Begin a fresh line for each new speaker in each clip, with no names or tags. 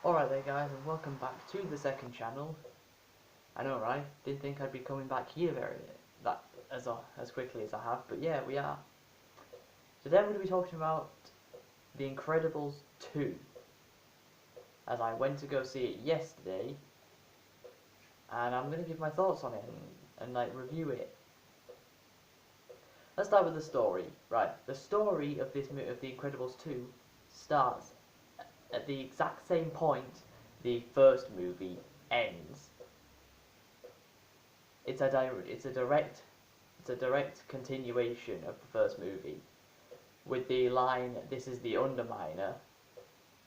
Alright there guys, and welcome back to the second channel. I know, right? Didn't think I'd be coming back here as quickly as I have, but yeah, we are. Today I'm going to be talking about The Incredibles 2, as I went to go see it yesterday, and I'm going to give my thoughts on it and like review it. Let's start with the story. Right, the story of of The Incredibles 2 starts at the exact same point the first movie ends. It's a direct continuation of the first movie, with the line "This is the Underminer,"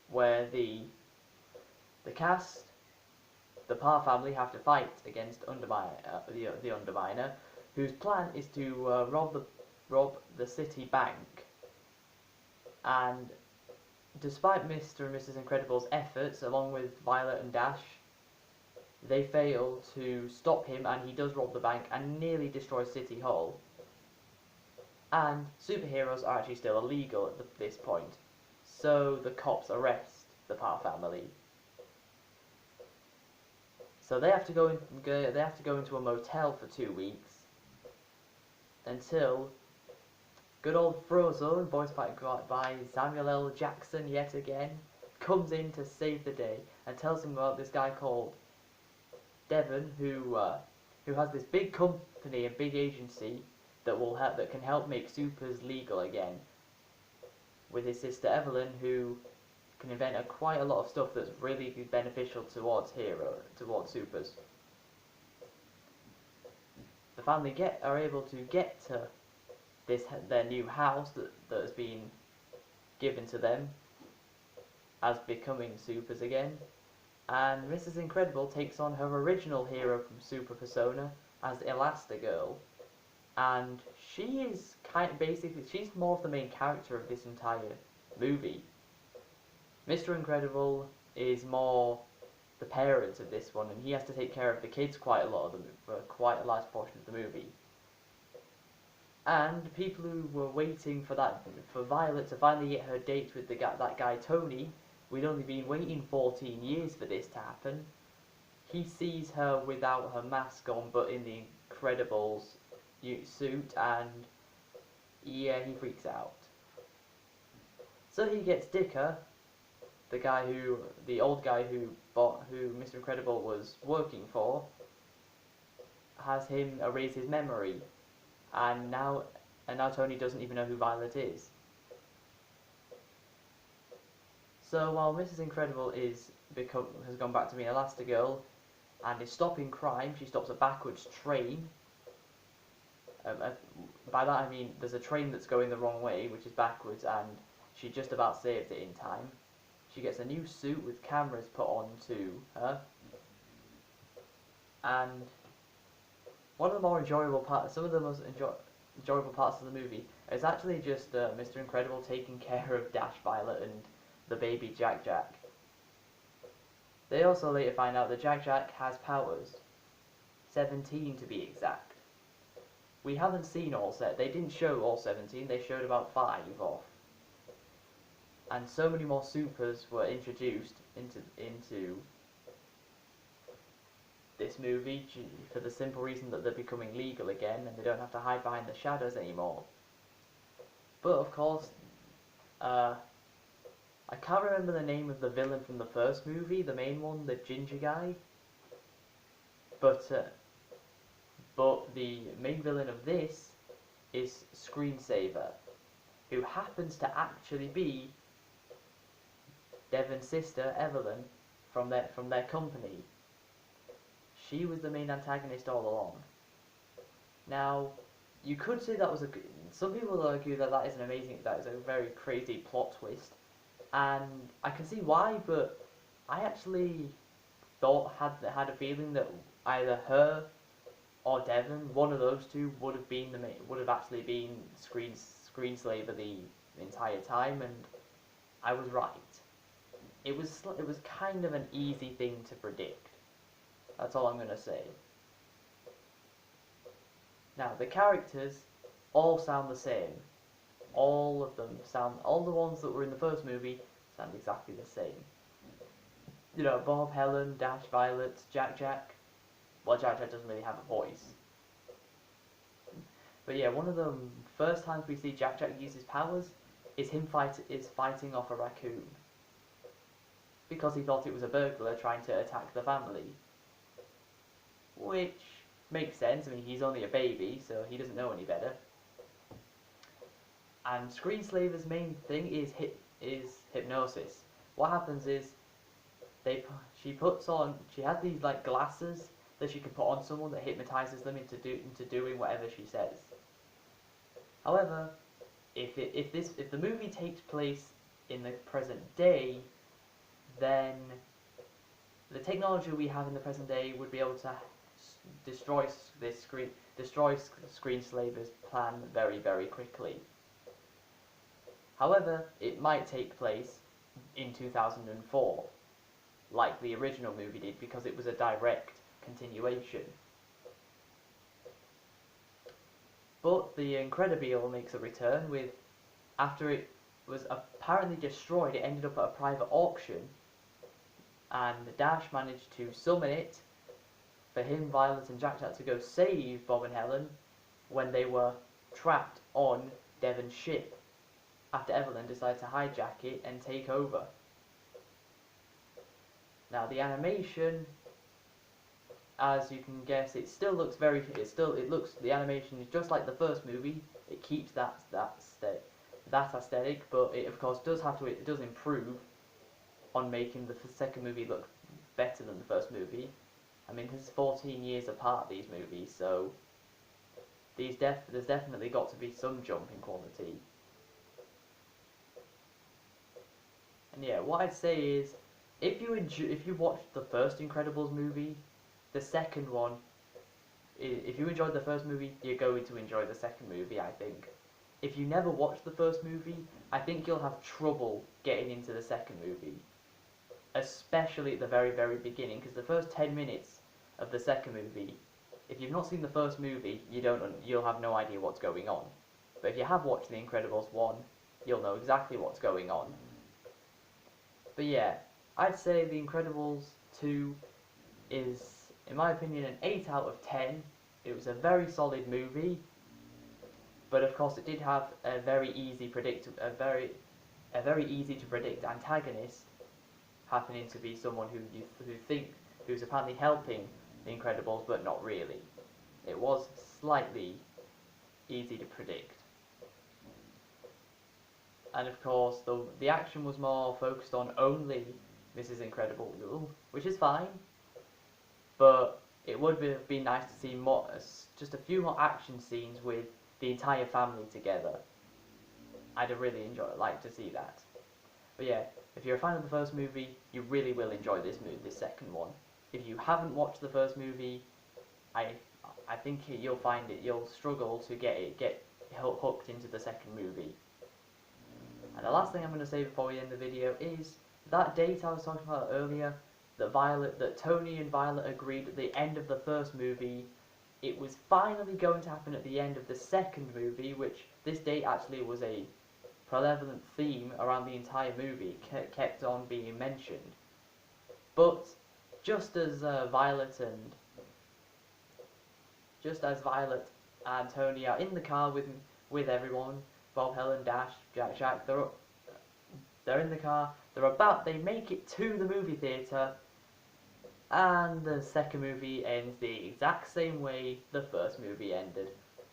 where the cast, the Parr family, have to fight against the Underminer, whose plan is to rob the city bank. And despite Mr. and Mrs. Incredible's efforts, along with Violet and Dash, they fail to stop him, and he does rob the bank and nearly destroys City Hall. And superheroes are actually still illegal at this point, so the cops arrest the Parr family. So they have to go into a motel for 2 weeks until good old Frozone, voiced by Samuel L. Jackson yet again, comes in to save the day and tells them about this guy called Devon, who has this big company and big agency that can help make supers legal again, with his sister Evelyn, who can invent quite a lot of stuff that's really beneficial towards supers. The family are able to get to their new house that has been given to them as becoming supers again, and Mrs. Incredible takes on her original hero from Super Persona as Elastigirl, and she is she's more of the main character of this entire movie. Mr. Incredible is more the parent of this one, and he has to take care of the kids for quite a large portion of the movie. And people who were waiting for Violet to finally get her date with that guy Tony, we'd only been waiting 14 years for this to happen. He sees her without her mask on, but in the Incredibles suit, and yeah, he freaks out. So he gets Dicker, the old guy who Mr. Incredible was working for, has him erase his memory, and now Tony doesn't even know who Violet is. So while Mrs. Incredible has gone back to being Elastigirl and is stopping crime, she stops a backwards train. By that I mean there's a train that's going the wrong way, which is backwards, and she just about saved it in time. She gets a new suit with cameras put onto her, and one of the more enjoyable parts, some of the most enjoyable parts of the movie, is actually just Mr. Incredible taking care of Dash, Violet, and the baby Jack Jack. They also later find out that Jack Jack has powers, 17 to be exact. We haven't seen they didn't show all 17, they showed about 5 off. And so many more supers were introduced into this movie for the simple reason that they're becoming legal again and they don't have to hide behind the shadows anymore. But of course, I can't remember the name of the villain from the first movie, the main one, the ginger guy. But the main villain of this is Screensaver, who happens to actually be Devon's sister Evelyn from their company. She was the main antagonist all along. Now, you could say that was some people will argue that that is a very crazy plot twist, and I can see why, but I actually had a feeling that either her or Devon, one of those two, would have actually been Screenslaver the entire time, and I was right. It was kind of an easy thing to predict. That's all I'm going to say. Now, the characters all sound the same. All the ones that were in the first movie sound exactly the same. You know, Bob, Helen, Dash, Violet, Jack. Well, Jack doesn't really have a voice. But yeah, one of the first times we see Jack use his powers is him fighting off a raccoon. Because he thought it was a burglar trying to attack the family. Which makes sense, I mean he's only a baby, so he doesn't know any better. And Screenslaver's main thing is hypnosis. What happens is she has these like glasses that she can put on someone that hypnotizes them into doing whatever she says. However, if the movie takes place in the present day, then the technology we have in the present day would be able to destroy Screenslaver's plan very, very quickly. However, it might take place in 2004, like the original movie did, because it was a direct continuation. But the Incredible makes a return with, after it was apparently destroyed, it ended up at a private auction, and Dash managed to summon it for him, Violet, and Jack to go save Bob and Helen when they were trapped on Devon's ship, after Evelyn decided to hijack it and take over. Now the animation, as you can guess, it still looks the animation is just like the first movie. It keeps that aesthetic, but it of course it does improve on making the second movie look better than the first movie. I mean, this is 14 years apart, these movies, so there's definitely got to be some jump in quality. And yeah, what I'd say is, if you watched the first Incredibles movie, the second one, if you enjoyed the first movie, you're going to enjoy the second movie, I think. If you never watched the first movie, I think you'll have trouble getting into the second movie. Especially at the very, very beginning, because the first 10 minutes of the second movie, if you've not seen the first movie, you'll have no idea what's going on. But if you have watched The Incredibles 1, you'll know exactly what's going on. But yeah, I'd say The Incredibles 2 is, in my opinion, an 8 out of 10. It was a very solid movie, but of course it did have a very easy to predict antagonist, happening to be someone who's apparently helping the Incredibles, but not really. It was slightly easy to predict. And of course, the action was more focused on only Mrs. Incredible, which is fine, but it would have been nice to see just a few more action scenes with the entire family together. I'd have really liked to see that. But yeah, if you're a fan of the first movie, you really will enjoy this second one. If you haven't watched the first movie, I think you'll struggle to get hooked into the second movie. And the last thing I'm going to say before we end the video is that date I was talking about earlier, that Tony and Violet agreed at the end of the first movie, it was finally going to happen at the end of the second movie, which this date actually was a prevalent theme around the entire movie, kept on being mentioned. But just as Violet and Tony are in the car with everyone, Bob, Helen, Dash, Jack, they're in the car, they make it to the movie theatre, and the second movie ends the exact same way the first movie ended,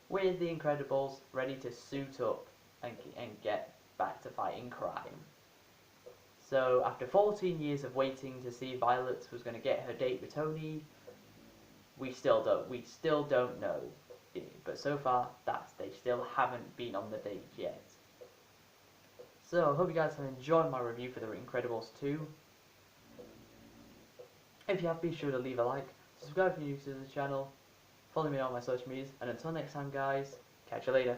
with the Incredibles ready to suit up and get back to fighting crime. So after 14 years of waiting to see if Violet was going to get her date with Tony, we still don't know. But so far, they still haven't been on the date yet. So I hope you guys have enjoyed my review for The Incredibles 2. If you have, be sure to leave a like, subscribe if you're new to the channel, follow me on my social medias, and until next time guys, catch you later.